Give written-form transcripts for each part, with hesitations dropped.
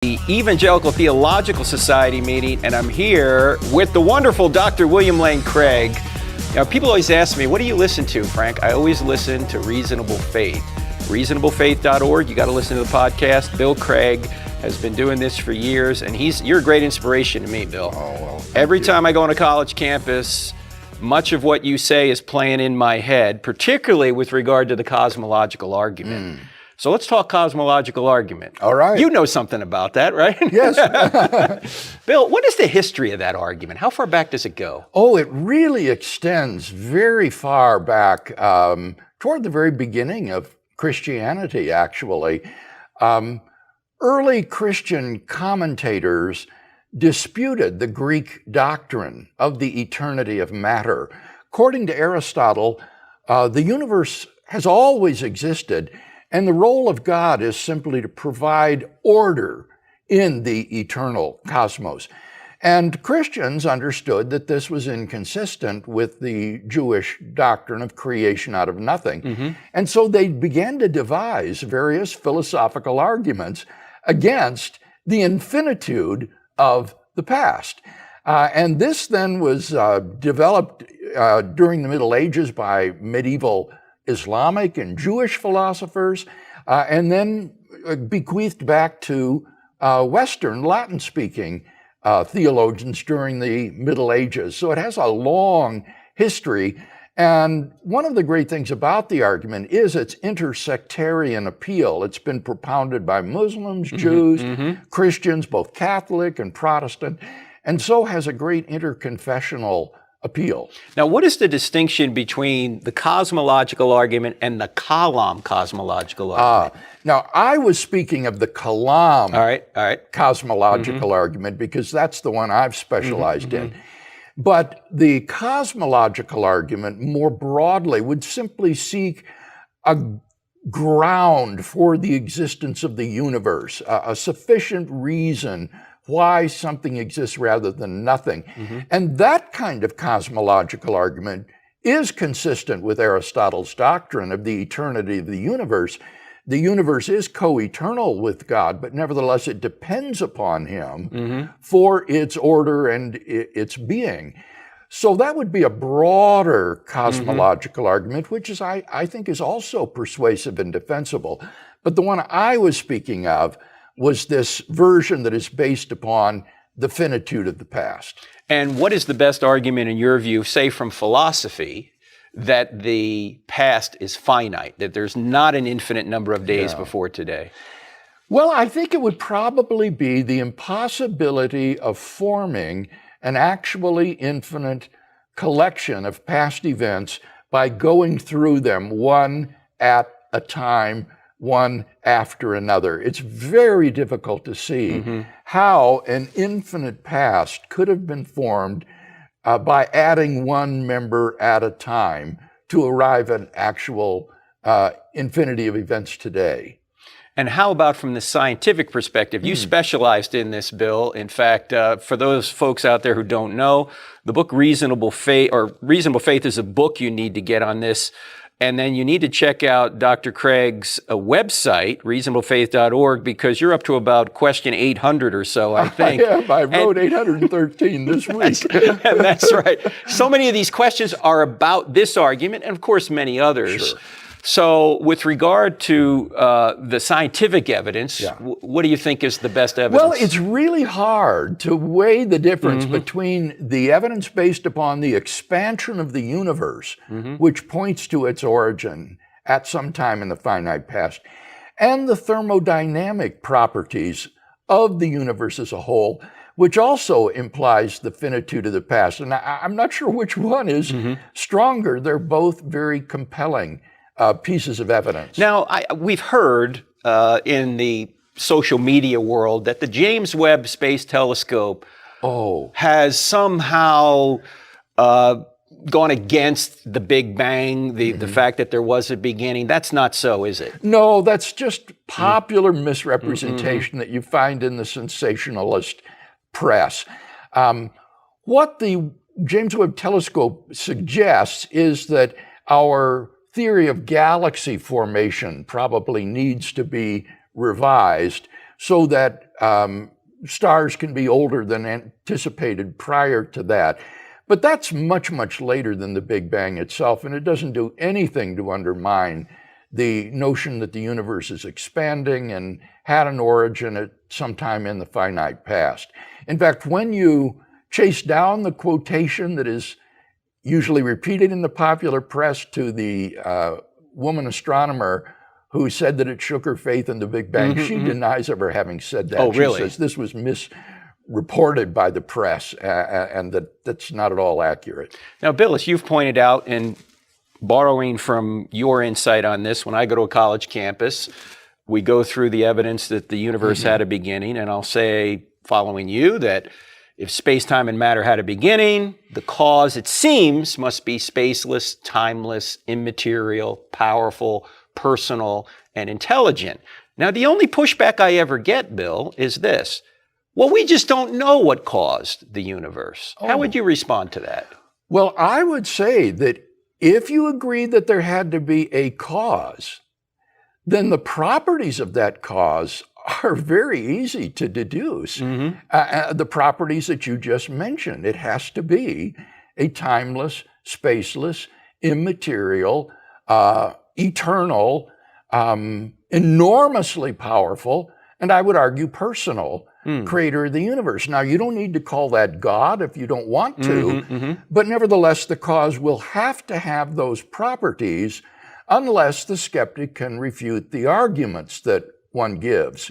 The Evangelical Theological Society meeting, and I'm here with the wonderful Dr. William Lane Craig. Now, people always ask me, what do you listen to, Frank? I always listen to Reasonable Faith. ReasonableFaith.org, you got to listen to the podcast. Bill Craig has been doing this for years, and you're a great inspiration to me, Bill. Oh, well, Every time I go on a college campus, much of what you say is playing in my head, particularly with regard to the cosmological argument. So let's talk cosmological argument. All right. You know something about that, right? Yes. Bill, what is the history of that argument? How far back does it go? Oh, it really extends very far back toward the very beginning of Christianity, actually. Early Christian commentators disputed the Greek doctrine of the eternity of matter. According to Aristotle, the universe has always existed, and the role of God is simply to provide order in the eternal cosmos. And Christians understood that this was inconsistent with the Jewish doctrine of creation out of nothing. And so they began to devise various philosophical arguments against the infinitude of the past. And this then was developed during the Middle Ages by medieval Islamic and Jewish philosophers, and then bequeathed back to Western Latin-speaking theologians during the Middle Ages. So it has a long history. And one of the great things about the argument is its intersectarian appeal. It's been propounded by Muslims, Jews, Christians, both Catholic and Protestant, and so has a great interconfessional appeal. Now, what is the distinction between the cosmological argument and the Kalam cosmological argument? Now, I was speaking of the Kalam All right. cosmological argument because that's the one I've specialized in. But the cosmological argument, more broadly, would simply seek a ground for the existence of the universe, a sufficient reason why something exists rather than nothing. And that kind of cosmological argument is consistent with Aristotle's doctrine of the eternity of the universe. The universe is co-eternal with God, but nevertheless it depends upon him for its order and its being. So that would be a broader cosmological argument, which is, I think, is also persuasive and defensible. But the one I was speaking of was this version that is based upon the finitude of the past. And what is the best argument in your view, say from philosophy, that the past is finite, that there's not an infinite number of days before today? Well, I think it would probably be the impossibility of forming an actually infinite collection of past events by going through them one at a time, one after another. It's very difficult to see how an infinite past could have been formed by adding one member at a time to arrive at an actual infinity of events today. And how about from the scientific perspective? You specialized in this, Bill. In fact, for those folks out there who don't know, the book Reasonable Faith is a book you need to get on this. And then you need to check out Dr. Craig's website, reasonablefaith.org, because you're up to about question 800 or so, I think. I wrote 813 this week. And that's right. So many of these questions are about this argument, and of course many others. Sure. So with regard to the scientific evidence, what do you think is the best evidence? Well, it's really hard to weigh the difference between the evidence based upon the expansion of the universe, which points to its origin at some time in the finite past, and the thermodynamic properties of the universe as a whole, which also implies the finitude of the past. And I'm not sure which one is stronger. They're both very compelling pieces of evidence. Now, we've heard in the social media world that the James Webb Space Telescope has somehow gone against the Big Bang, the fact that there was a beginning. That's not so, is it? No, that's just popular misrepresentation that you find in the sensationalist press. What the James Webb Telescope suggests is that our theory of galaxy formation probably needs to be revised so that stars can be older than anticipated prior to that. But that's much, much later than the Big Bang itself, and it doesn't do anything to undermine the notion that the universe is expanding and had an origin at some time in the finite past. In fact, when you chase down the quotation that is usually repeated in the popular press to the woman astronomer who said that it shook her faith in the Big Bang, she denies ever having said that. Oh, really? She says this was misreported by the press and that's not at all accurate. Now, Bill, as you've pointed out, and borrowing from your insight on this, when I go to a college campus, we go through the evidence that the universe had a beginning, and I'll say, following you, that if space-time and matter had a beginning, the cause, it seems, must be spaceless, timeless, immaterial, powerful, personal, and intelligent. Now, the only pushback I ever get, Bill, is this. Well, we just don't know what caused the universe. How would you respond to that? Well, I would say that if you agree that there had to be a cause, then the properties of that cause are very easy to deduce. The properties that you just mentioned. It has to be a timeless, spaceless, immaterial, eternal, enormously powerful, and I would argue personal creator of the universe. Now, you don't need to call that God if you don't want to, but nevertheless, the cause will have to have those properties unless the skeptic can refute the arguments that one gives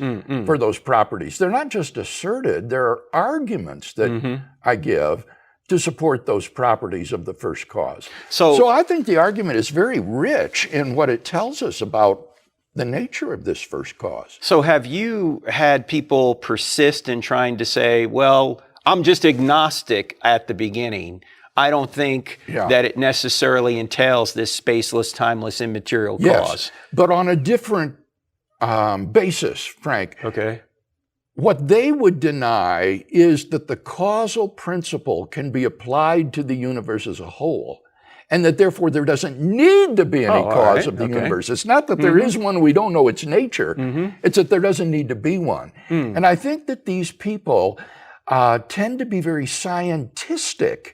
for those properties. They're not just asserted, there are arguments that I give to support those properties of the first cause. So I think the argument is very rich in what it tells us about the nature of this first cause. So have you had people persist in trying to say, well, I'm just agnostic at the beginning. I don't think that it necessarily entails this spaceless, timeless, immaterial cause. Yes, but on a different basis, Frank. Okay. What they would deny is that the causal principle can be applied to the universe as a whole, and that therefore there doesn't need to be any cause of the universe. It's not that there is one, we don't know its nature. It's that there doesn't need to be one. And I think that these people tend to be very scientistic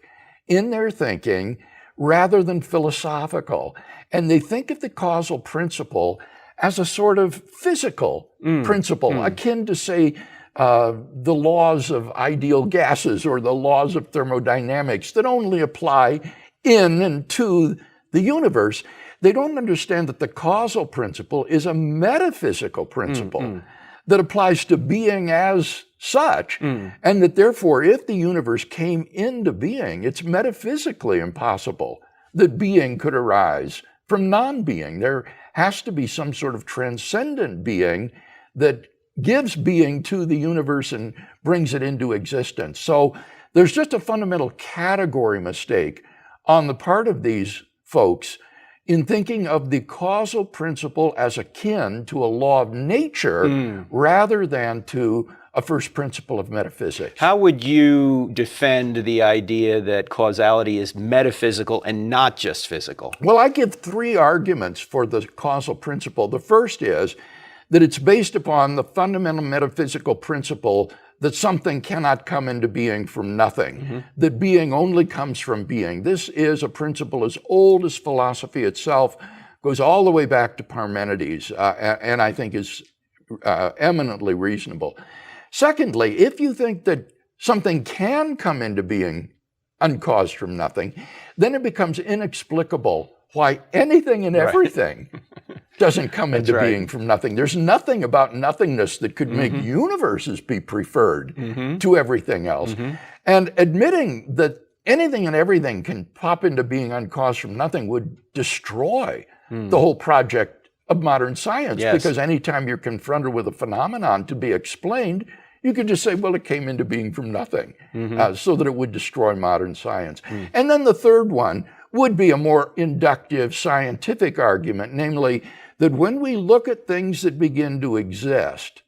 in their thinking rather than philosophical. And they think of the causal principle as a sort of physical principle, akin to, say, the laws of ideal gases or the laws of thermodynamics that only apply in and to the universe. They don't understand that the causal principle is a metaphysical principle that applies to being as such, and that therefore, if the universe came into being, it's metaphysically impossible that being could arise from non-being. There has to be some sort of transcendent being that gives being to the universe and brings it into existence. So there's just a fundamental category mistake on the part of these folks in thinking of the causal principle as akin to a law of nature rather than to a first principle of metaphysics. How would you defend the idea that causality is metaphysical and not just physical? Well, I give three arguments for the causal principle. The first is that it's based upon the fundamental metaphysical principle that something cannot come into being from nothing, that being only comes from being. This is a principle as old as philosophy itself, goes all the way back to Parmenides, and I think is eminently reasonable. Secondly, if you think that something can come into being uncaused from nothing, then it becomes inexplicable why anything and everything doesn't come into being from nothing. There's nothing about nothingness that could make universes be preferred to everything else. And admitting that anything and everything can pop into being uncaused from nothing would destroy the whole project of modern science, because anytime you're confronted with a phenomenon to be explained, you could just say, well, it came into being from nothing, so that it would destroy modern science. And then the third one would be a more inductive scientific argument, namely that when we look at things that begin to exist,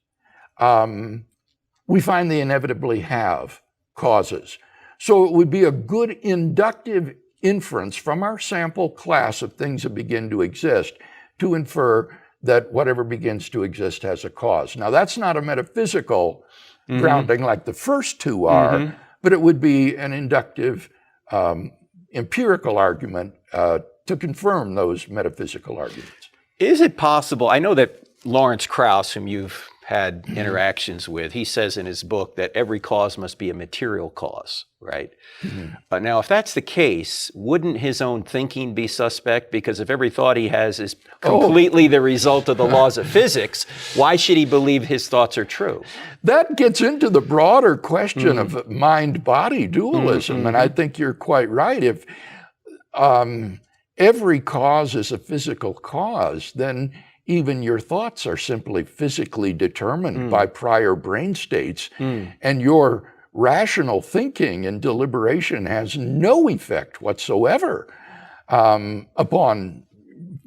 we find they inevitably have causes. So it would be a good inductive inference from our sample class of things that begin to exist to infer that whatever begins to exist has a cause. Now, that's not a metaphysical grounding like the first two are, but it would be an inductive, empirical argument to confirm those metaphysical arguments. Is it possible, I know that Lawrence Krauss, whom you've had interactions with, he says in his book that every cause must be a material cause, right? Now, if that's the case, wouldn't his own thinking be suspect? Because if every thought he has is completely the result of the laws of physics, why should he believe his thoughts are true? That gets into the broader question of mind-body dualism, and I think you're quite right. If every cause is a physical cause, then even your thoughts are simply physically determined by prior brain states, and your rational thinking and deliberation has no effect whatsoever upon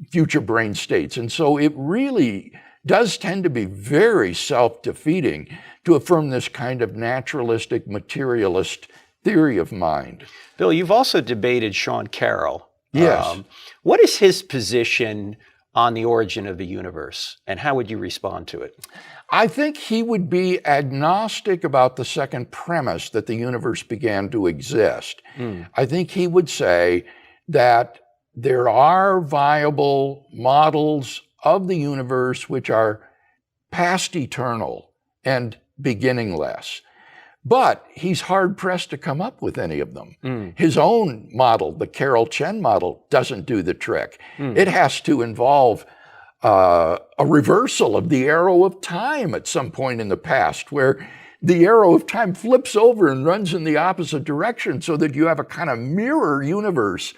future brain states. And so it really does tend to be very self-defeating to affirm this kind of naturalistic, materialist theory of mind. Bill, you've also debated Sean Carroll. Yes. What is his position on the origin of the universe, and how would you respond to it? I think he would be agnostic about the second premise that the universe began to exist. I think he would say that there are viable models of the universe which are past eternal and beginningless. But he's hard-pressed to come up with any of them. His own model, the Carroll-Chen model, doesn't do the trick. It has to involve a reversal of the arrow of time at some point in the past, where the arrow of time flips over and runs in the opposite direction so that you have a kind of mirror universe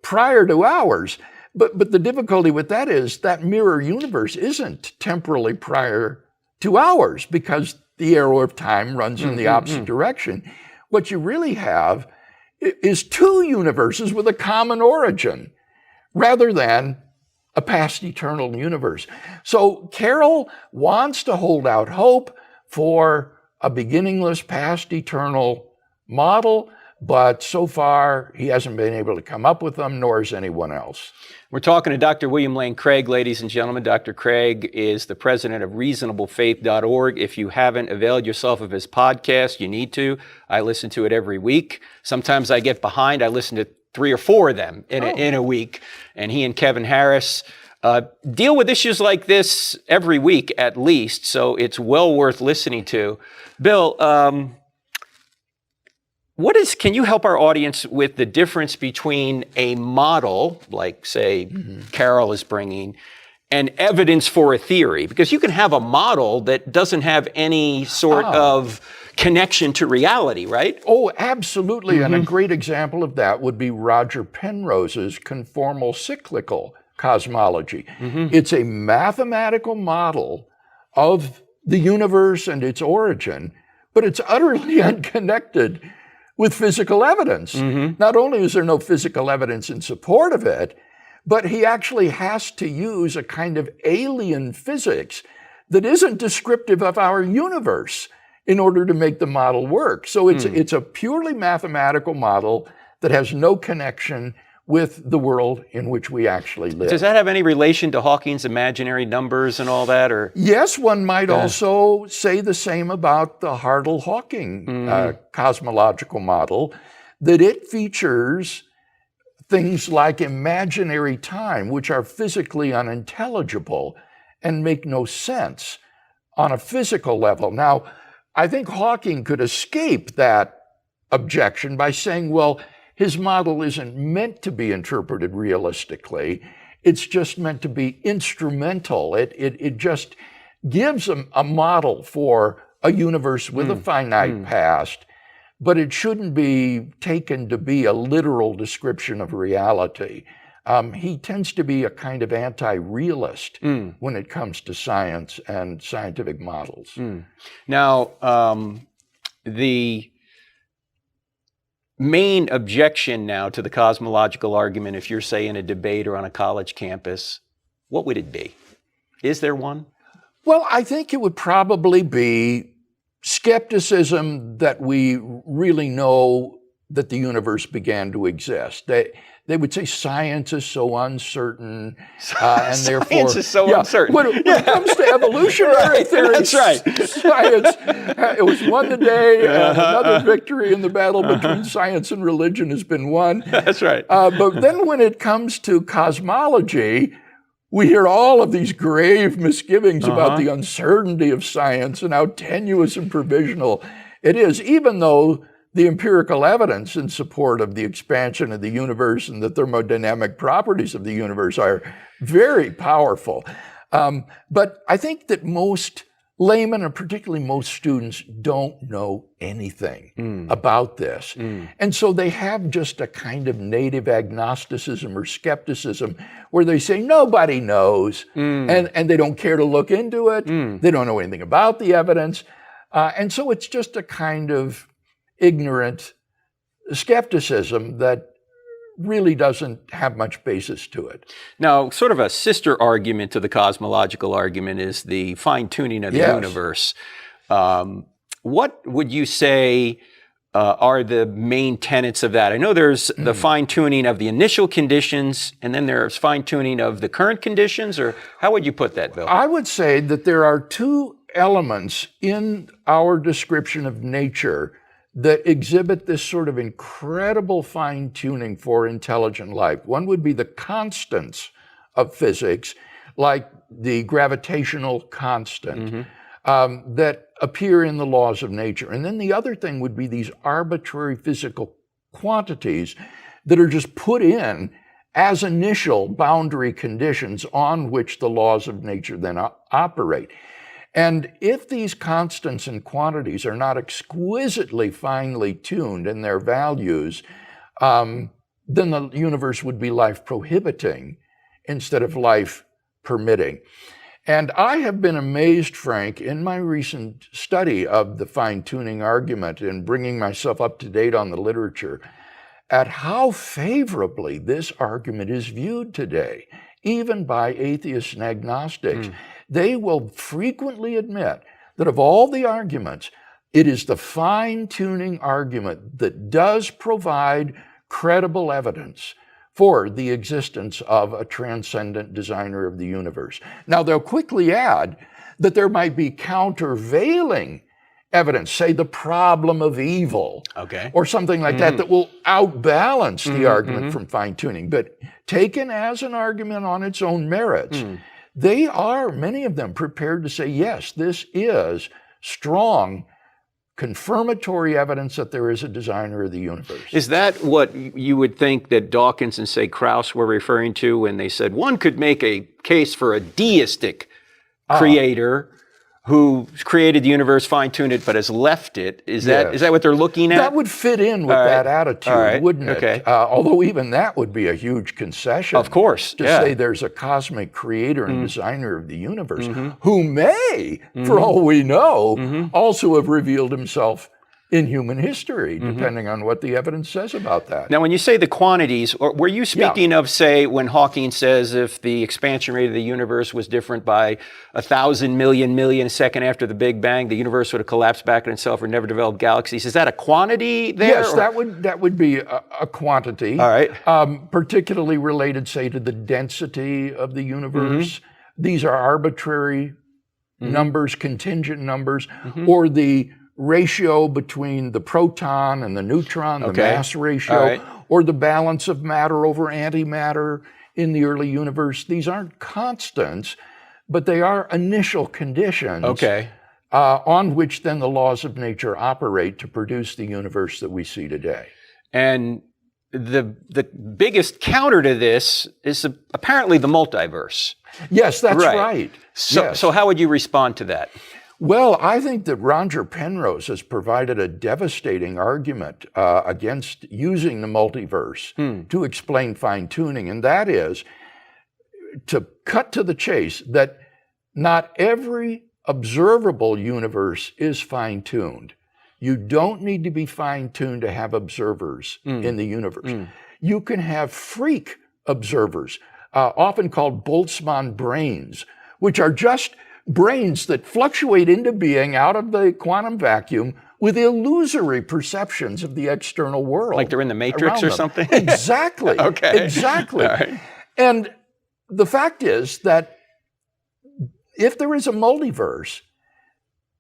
prior to ours. But the difficulty with that is that mirror universe isn't temporally prior to ours, because the arrow of time runs in the opposite direction. What you really have is two universes with a common origin, rather than a past eternal universe. So Carroll wants to hold out hope for a beginningless past eternal model, but so far he hasn't been able to come up with them, nor has anyone else. We're talking to Dr. William Lane Craig, ladies and gentlemen. Dr. Craig is the president of reasonablefaith.org. If you haven't availed yourself of his podcast, you need to. I listen to it every week. Sometimes I get behind. I listen to 3 or 4 of them in a week. And he and Kevin Harris deal with issues like this every week at least, so it's well worth listening to. Bill, can you help our audience with the difference between a model, like say Carroll is bringing, and evidence for a theory? Because you can have a model that doesn't have any sort of connection to reality, right? Oh, absolutely. And a great example of that would be Roger Penrose's conformal cyclical cosmology. It's a mathematical model of the universe and its origin, but it's utterly unconnected with physical evidence. Not only is there no physical evidence in support of it, but he actually has to use a kind of alien physics that isn't descriptive of our universe in order to make the model work. So it's a purely mathematical model that has no connection with the world in which we actually live. Does that have any relation to Hawking's imaginary numbers and all that? Or yes, one might also say the same about the Hartle-Hawking cosmological model, that it features things like imaginary time, which are physically unintelligible and make no sense on a physical level. Now, I think Hawking could escape that objection by saying, well, his model isn't meant to be interpreted realistically. It's just meant to be instrumental. It just gives a model for a universe with a finite past, but it shouldn't be taken to be a literal description of reality. He tends to be a kind of anti-realist when it comes to science and scientific models. Now, the main objection now to the cosmological argument, if you're, say, in a debate or on a college campus, what would it be? Is there one? Well, I think it would probably be skepticism that we really know that the universe began to exist. they would say science is so uncertain, and therefore Science is so uncertain. When it comes to evolutionary theory, that's right. Science, it was won today, and another victory in the battle between science and religion has been won. That's right. But then when it comes to cosmology, we hear all of these grave misgivings about the uncertainty of science and how tenuous and provisional it is, even though the empirical evidence in support of the expansion of the universe and the thermodynamic properties of the universe are very powerful. But I think that most laymen, and particularly most students, don't know anything about this. And so they have just a kind of native agnosticism or skepticism where they say nobody knows, and they don't care to look into it. They don't know anything about the evidence. And so it's just a kind of ignorant skepticism that really doesn't have much basis to it. Now, sort of a sister argument to the cosmological argument is the fine-tuning of the universe. What would you say are the main tenets of that? I know there's the fine-tuning of the initial conditions, and then there's fine-tuning of the current conditions, or how would you put that, Bill? I would say that there are two elements in our description of nature that exhibit this sort of incredible fine-tuning for intelligent life. One would be the constants of physics, like the gravitational constant, that appear in the laws of nature. And then the other thing would be these arbitrary physical quantities that are just put in as initial boundary conditions on which the laws of nature then operate. And if these constants and quantities are not exquisitely finely tuned in their values, then the universe would be life prohibiting instead of life permitting. And I have been amazed, Frank, in my recent study of the fine-tuning argument and bringing myself up to date on the literature, at how favorably this argument is viewed today, even by atheists and agnostics. They will frequently admit that of all the arguments, it is the fine-tuning argument that does provide credible evidence for the existence of a transcendent designer of the universe. Now, they'll quickly add that there might be countervailing evidence, say the problem of evil, or something like that, that will outbalance the argument from fine-tuning. But taken as an argument on its own merits, they are, many of them, prepared to say, yes, this is strong, confirmatory evidence that there is a designer of the universe. Is that what you would think that Dawkins and, say, Krauss were referring to when they said one could make a case for a deistic creator who created the universe, fine-tuned it, but has left it? Is that what they're looking at? That would fit in with that attitude, wouldn't it? Although even that would be a huge concession. Of course, to say there's a cosmic creator and designer of the universe who may, for all we know, also have revealed himself in human history, depending on what the evidence says about that. Now, when you say the quantities, were you speaking of, say, when Hawking says if the expansion rate of the universe was different by 1,000 million second after the Big Bang, the universe would have collapsed back on itself or never developed galaxies? Is that a quantity there? Yes, that would be a quantity. All right. Particularly related, say, to the density of the universe. These are arbitrary numbers, contingent numbers, or the ratio between the proton and the neutron, the mass ratio, or the balance of matter over antimatter in the early universe. These aren't constants, but they are initial conditions on which then the laws of nature operate to produce the universe that we see today. And the biggest counter to this is apparently the multiverse. Yes, that's right. So how would you respond to that? Well, I think that Roger Penrose has provided a devastating argument against using the multiverse to explain fine-tuning, and that is, to cut to the chase, that not every observable universe is fine-tuned. You don't need to be fine-tuned to have observers in the universe. You can have freak observers, often called Boltzmann brains, which are just brains that fluctuate into being out of the quantum vacuum with illusory perceptions of the external world. Like they're in the Matrix or something? Exactly. Okay. Exactly. All right. And the fact is that if there is a multiverse,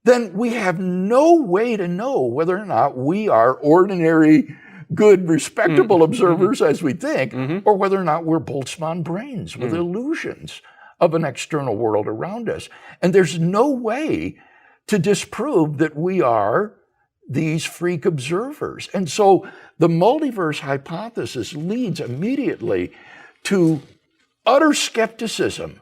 then we have no way to know whether or not we are ordinary, good, respectable observers as we think, or whether or not we're Boltzmann brains with illusions of an external world around us. And there's no way to disprove that we are these freak observers. And so the multiverse hypothesis leads immediately to utter skepticism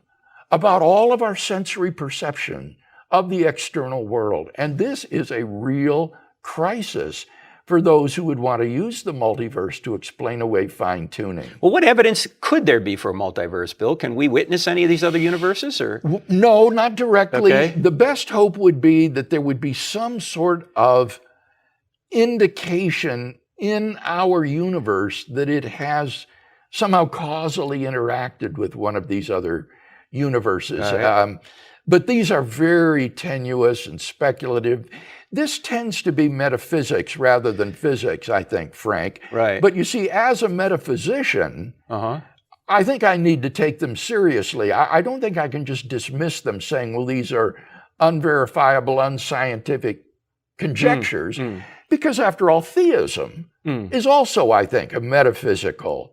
about all of our sensory perception of the external world. And this is a real crisis for those who would want to use the multiverse to explain away fine-tuning. Well, what evidence could there be for a multiverse, Bill? Can we witness any of these other universes? Or No, not directly. Okay. The best hope would be that there would be some sort of indication in our universe that it has somehow causally interacted with one of these other universes. Right. But these are very tenuous and speculative. This tends to be metaphysics rather than physics, I think, Frank. Right. But you see, as a metaphysician, I think I need to take them seriously. I don't think I can just dismiss them saying, well, these are unverifiable, unscientific conjectures, because after all, theism is also, I think, a metaphysical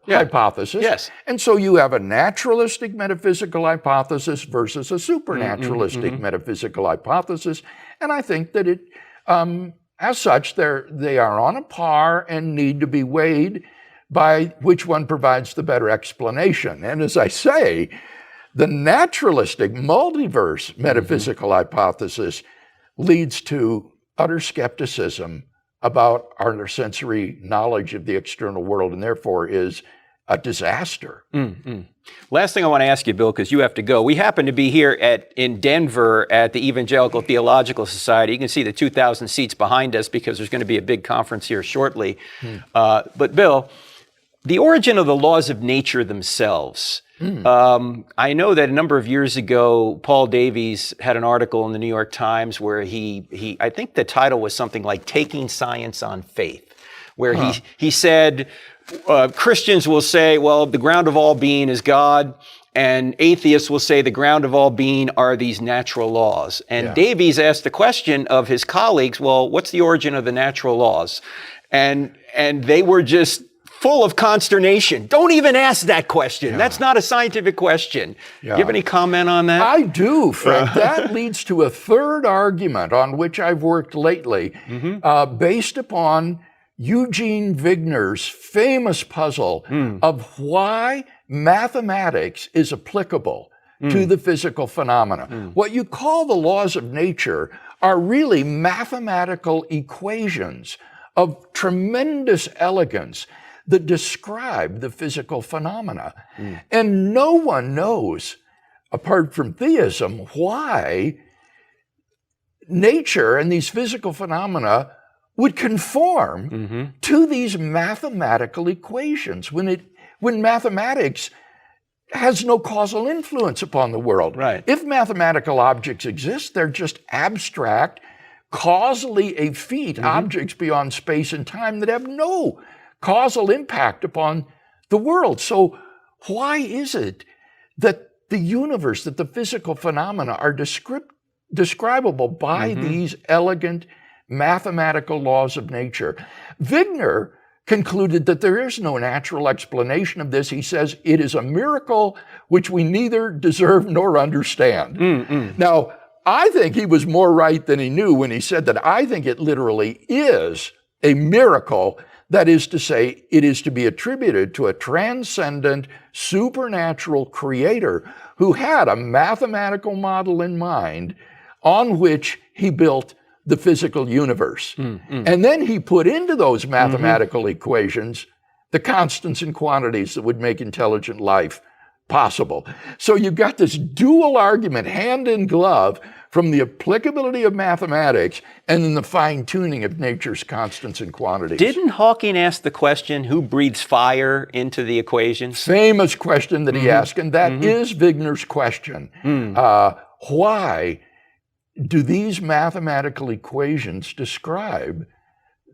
hypothesis. Yes. And so you have a naturalistic metaphysical hypothesis versus a supernaturalistic metaphysical hypothesis. And I think that it, as such, they are on a par and need to be weighed by which one provides the better explanation. And as I say, the naturalistic multiverse metaphysical hypothesis leads to utter skepticism about our sensory knowledge of the external world, and therefore is a disaster. Last thing I want to ask you, Bill, because you have to go. We happen to be here in Denver at the Evangelical Theological Society. You can see the 2,000 seats behind us because there's going to be a big conference here shortly. But Bill, the origin of the laws of nature themselves. I know that a number of years ago, Paul Davies had an article in the New York Times where he I think the title was something like Taking Science on Faith, where he said, Christians will say, well, the ground of all being is God, and atheists will say the ground of all being are these natural laws. And Davies asked the question of his colleagues, well, what's the origin of the natural laws? And they were just full of consternation. Don't even ask that question. That's not a scientific question. Do you have any comment on that? I do, Frank. That leads to a third argument on which I've worked lately, based upon Eugene Wigner's famous puzzle of why mathematics is applicable to the physical phenomena. What you call the laws of nature are really mathematical equations of tremendous elegance that describe the physical phenomena. And no one knows, apart from theism, why nature and these physical phenomena would conform to these mathematical equations when mathematics has no causal influence upon the world. Right. If mathematical objects exist, they're just abstract, causally effete objects beyond space and time that have no causal impact upon the world. So why is it that the universe, that the physical phenomena are describable by these elegant mathematical laws of nature? Wigner concluded that there is no natural explanation of this. He says it is a miracle which we neither deserve nor understand. Now, I think he was more right than he knew when he said that. I think it literally is a miracle. That is to say, it is to be attributed to a transcendent, supernatural creator who had a mathematical model in mind on which he built the physical universe. And then he put into those mathematical equations the constants and quantities that would make intelligent life possible. So you've got this dual argument, hand in glove, from the applicability of mathematics and then the fine-tuning of nature's constants and quantities. Didn't Hawking ask the question, who breathes fire into the equations? Famous question that he asked, and that is Wigner's question. Why do these mathematical equations describe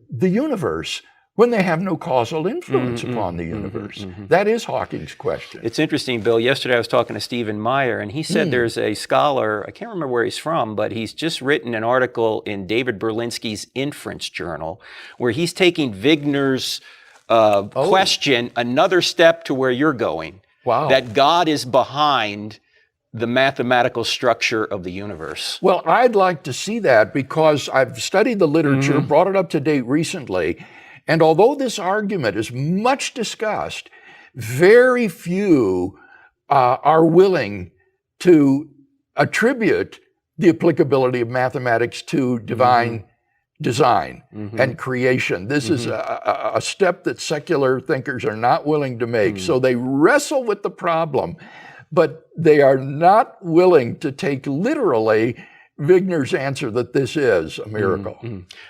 the universe when they have no causal influence upon the universe? That is Hawking's question. It's interesting, Bill. Yesterday I was talking to Stephen Meyer, and he said there's a scholar, I can't remember where he's from, but he's just written an article in David Berlinski's Inference Journal, where he's taking Wigner's question another step to where you're going. Wow. That God is behind the mathematical structure of the universe. Well, I'd like to see that because I've studied the literature, brought it up to date recently, and although this argument is much discussed, very few are willing to attribute the applicability of mathematics to divine design and creation. This is a step that secular thinkers are not willing to make. So they wrestle with the problem, but they are not willing to take literally Wigner's answer that this is a miracle.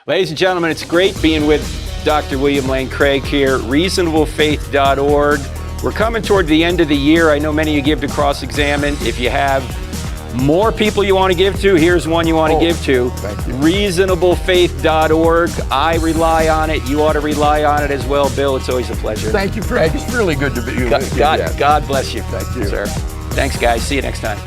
Ladies and gentlemen, it's great being with Dr. William Lane Craig here, reasonablefaith.org. We're coming toward the end of the year. I know many of you give to Cross-Examine. If you have more people you want to give to, here's one you want to give to. Thank you. Reasonablefaith.org. I rely on it. You ought to rely on it as well. Bill, it's always a pleasure. Thank you, Frank. It's really good to be with you. God bless you. Thank you. Sir. Thanks, guys. See you next time.